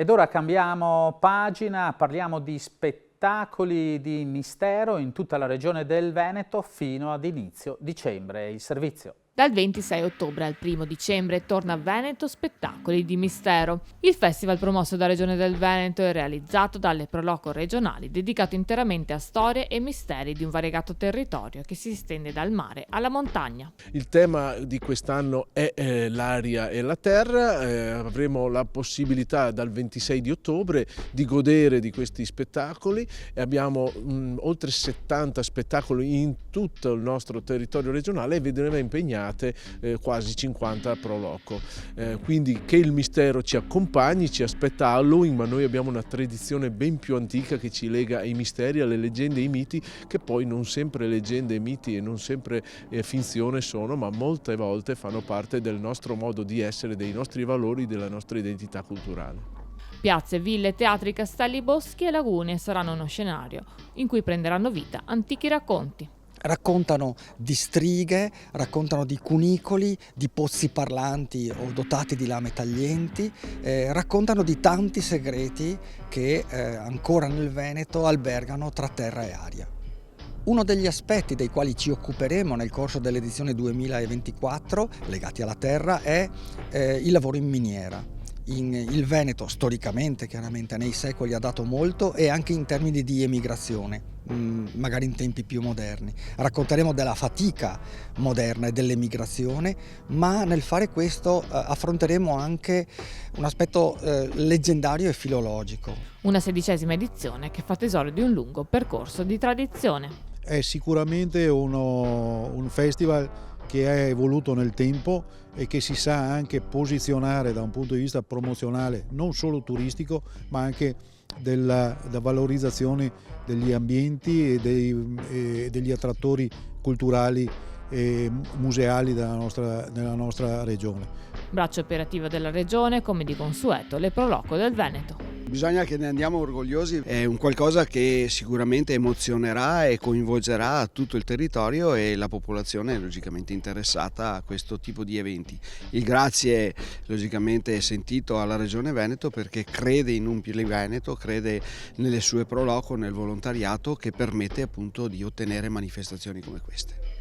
Ed ora cambiamo pagina, parliamo di spettacoli di mistero in tutta la regione del Veneto fino ad inizio dicembre. Il servizio. Dal 26 ottobre al 1 dicembre torna a Veneto Spettacoli di Mistero. Il festival promosso da Regione del Veneto è realizzato dalle Proloco regionali, dedicato interamente a storie e misteri di un variegato territorio che si estende dal mare alla montagna. Il tema di quest'anno è l'aria e la terra. Avremo la possibilità dal 26 di ottobre di godere di questi spettacoli e abbiamo oltre 70 spettacoli in tutto il nostro territorio regionale e vedremo impegnati quasi 50 pro loco. Quindi che il mistero ci accompagni, ci aspetta Halloween, ma noi abbiamo una tradizione ben più antica che ci lega ai misteri, alle leggende e ai miti, che poi non sempre leggende e miti e non sempre finzione sono, ma molte volte fanno parte del nostro modo di essere, dei nostri valori, della nostra identità culturale. Piazze, ville, teatri, castelli, boschi e lagune saranno uno scenario in cui prenderanno vita antichi racconti. Raccontano di streghe, raccontano di cunicoli, di pozzi parlanti o dotati di lame taglienti, raccontano di tanti segreti che ancora nel Veneto albergano tra terra e aria. Uno degli aspetti dei quali ci occuperemo nel corso dell'edizione 2024, legati alla terra, è il lavoro in miniera. Il Veneto storicamente, chiaramente, nei secoli ha dato molto e anche in termini di emigrazione, magari in tempi più moderni. Racconteremo della fatica moderna e dell'emigrazione, ma nel fare questo affronteremo anche un aspetto leggendario e filologico. Una 16ª edizione che fa tesoro di un lungo percorso di tradizione. È sicuramente un festival che è evoluto nel tempo e che si sa anche posizionare da un punto di vista promozionale, non solo turistico, ma anche della valorizzazione degli ambienti e degli attrattori culturali e museali nella nostra regione. Braccio operativo della regione, come di consueto, le Proloco del Veneto. Bisogna che ne andiamo orgogliosi, è un qualcosa che sicuramente emozionerà e coinvolgerà tutto il territorio e la popolazione logicamente interessata a questo tipo di eventi. Il grazie logicamente è sentito alla Regione Veneto perché crede in un Veneto, crede nelle sue Proloco, nel volontariato che permette appunto di ottenere manifestazioni come queste.